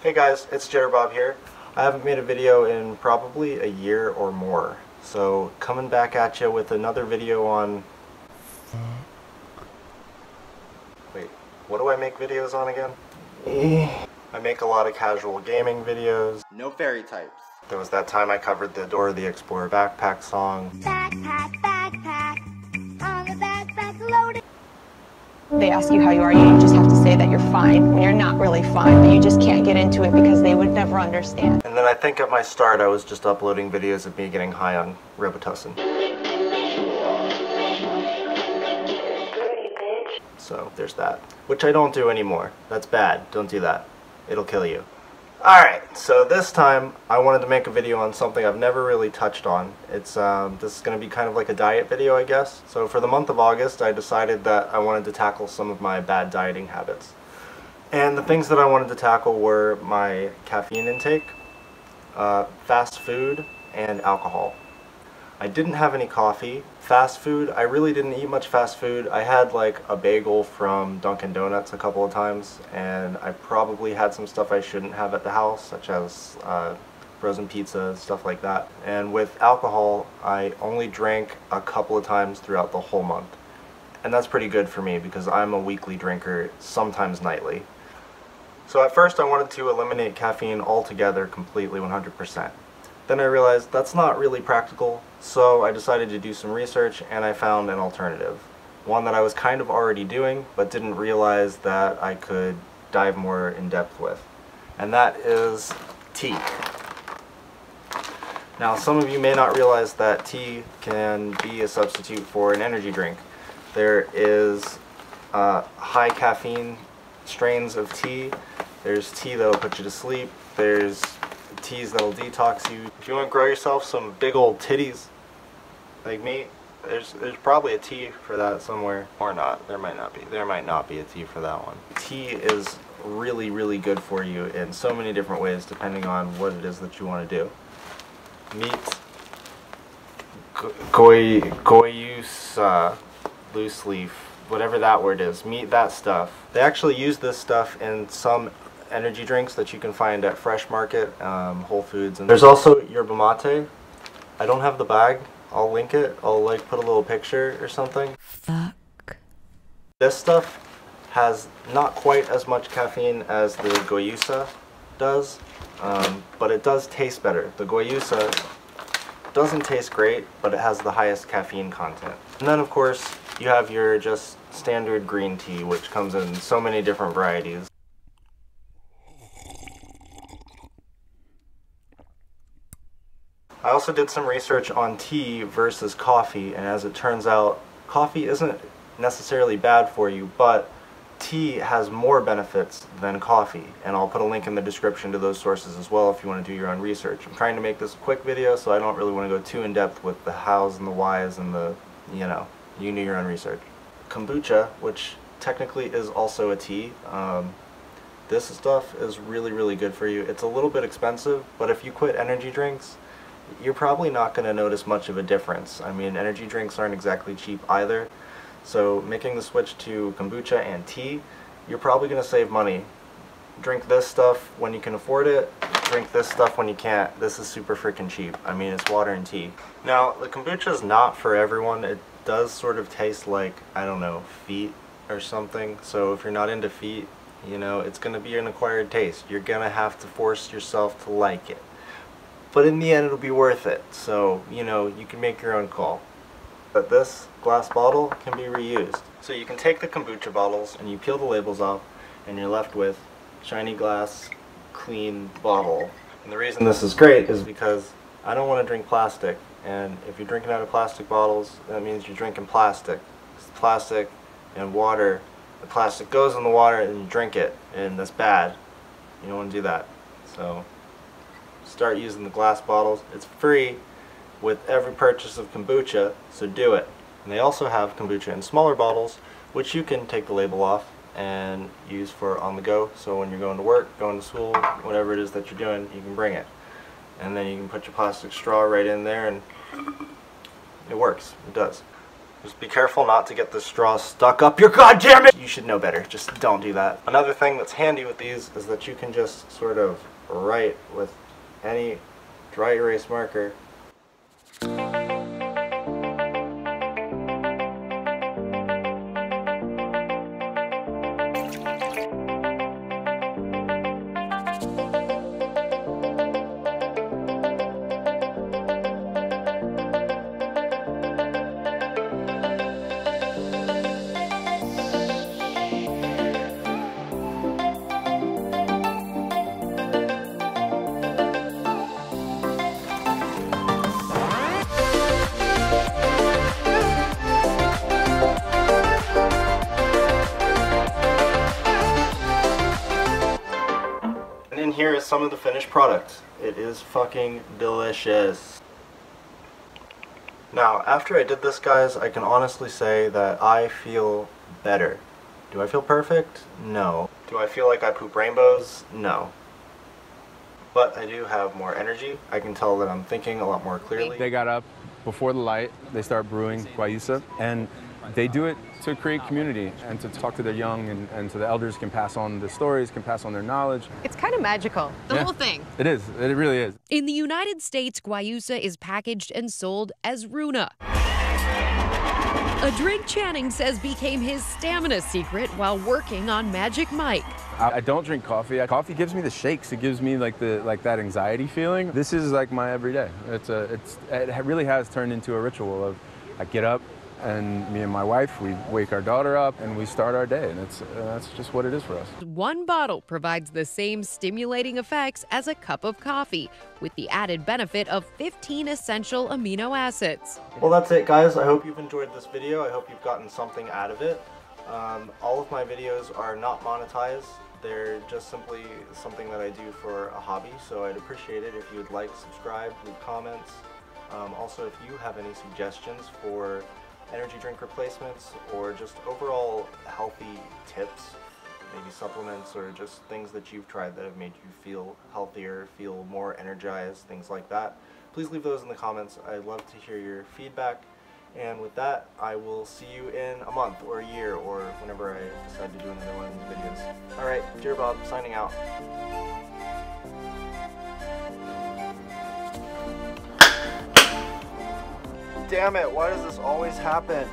Hey guys, it's JitterBob here. I haven't made a video in probably a year or more. So coming back at you with another video on... Wait, what do I make videos on again? I make a lot of casual gaming videos. No fairy types. There was that time I covered the Dora the Explorer backpack song. Backpack, backpack, on the backpack loaded. They ask you how you are, you just have to say that you're fine when you're not really fine, but you just can't get into it because they would never understand. And then I think at my start I was just uploading videos of me getting high on Robitussin. So there's that. Which I don't do anymore. That's bad. Don't do that. It'll kill you. Alright, so this time I wanted to make a video on something I've never really touched on. It's this is going to be kind of like a diet video, I guess. So for the month of August I decided that I wanted to tackle some of my bad dieting habits. And the things that I wanted to tackle were my caffeine intake, fast food, and alcohol. I didn't have any coffee. Fast food, I really didn't eat much fast food. I had like a bagel from Dunkin' Donuts a couple of times, and I probably had some stuff I shouldn't have at the house, such as frozen pizza, stuff like that. And with alcohol, I only drank a couple of times throughout the whole month. And that's pretty good for me because I'm a weekly drinker, sometimes nightly. So at first I wanted to eliminate caffeine altogether, completely, 100%. Then I realized that's not really practical, so I decided to do some research and I found an alternative. One that I was kind of already doing, but didn't realize that I could dive more in depth with. And that is tea. Now some of you may not realize that tea can be a substitute for an energy drink. There is high caffeine strains of tea. There's tea that'll put you to sleep. There's teas that'll detox you. If you want to grow yourself some big old titties like me, there's probably a tea for that somewhere. Or not. There might not be. There might not be a tea for that one. Tea is really, really good for you in so many different ways depending on what it is that you want to do. Meet Guayusa, loose leaf, whatever that word is. Meet that stuff. They actually use this stuff in some energy drinks that you can find at Fresh Market, Whole Foods, and there's also Yerba Mate. I don't have the bag. I'll link it. I'll like put a little picture or something. Fuck. This stuff has not quite as much caffeine as the Guayusa does, but it does taste better. The Guayusa doesn't taste great, but it has the highest caffeine content. And then of course you have your just standard green tea, which comes in so many different varieties. I also did some research on tea versus coffee, and as it turns out, coffee isn't necessarily bad for you, but tea has more benefits than coffee, and I'll put a link in the description to those sources as well if you want to do your own research. I'm trying to make this a quick video, so I don't really want to go too in depth with the hows and the whys and the, you do your own research. Kombucha, which technically is also a tea, this stuff is really, really good for you. It's a little bit expensive, but if you quit energy drinks, you're probably not going to notice much of a difference. I mean, energy drinks aren't exactly cheap either, so making the switch to kombucha and tea, you're probably going to save money. Drink this stuff when you can afford it, drink this stuff when you can't. This is super freaking cheap. I mean, it's water and tea. Now, the kombucha is not for everyone. It does sort of taste like, I don't know, feet or something, so if you're not into feet, it's going to be an acquired taste. You're going to have to force yourself to like it. But in the end, it'll be worth it. So, you can make your own call. But this glass bottle can be reused. So you can take the kombucha bottles and you peel the labels off and you're left with shiny glass, clean bottle. And the reason this is great is because I don't want to drink plastic. And if you're drinking out of plastic bottles, that means you're drinking plastic. It's plastic and water. The plastic goes in the water and you drink it. And that's bad. You don't want to do that. So start using the glass bottles. It's free with every purchase of kombucha, so do it. And they also have kombucha in smaller bottles, which you can take the label off and use for on the go. So when you're going to work, going to school, whatever it is that you're doing, you can bring it. And then you can put your plastic straw right in there and it works. It does. Just be careful not to get the straw stuck up your goddamn it! You should know better. Just don't do that. Another thing that's handy with these is that you can just sort of write with any dry erase marker. And here is some of the finished product. It is fucking delicious. Now, after I did this, guys, I can honestly say that I feel better. Do I feel perfect? No. Do I feel like I poop rainbows? No. But I do have more energy. I can tell that I'm thinking a lot more clearly. They got up before the light. They start brewing Guayusa, and they do it to create community and to talk to their young, and so the elders can pass on the stories, can pass on their knowledge. It's kind of magical, the whole thing. It is. It really is. In the United States, Guayusa is packaged and sold as Runa, a drink Channing says became his stamina secret while working on Magic Mike. I don't drink coffee. Coffee gives me the shakes. It gives me like that anxiety feeling. This is like my everyday. It really has turned into a ritual of I get up, and me and my wife, we wake our daughter up and we start our day, and that's just what it is for us. One bottle provides the same stimulating effects as a cup of coffee, with the added benefit of 15 essential amino acids. Well, that's it, guys. I hope you've enjoyed this video. I hope you've gotten something out of it. All of my videos are not monetized. They're just simply something that I do for a hobby, so I'd appreciate it if you would like, subscribe, leave comments. Also, if you have any suggestions for energy drink replacements or just overall healthy tips, maybe supplements or just things that you've tried that have made you feel healthier, feel more energized, things like that, please leave those in the comments. I'd love to hear your feedback. And with that, I will see you in a month or a year or whenever I decide to do another one of these videos. Alright, JitterBob signing out. Damn it, why does this always happen?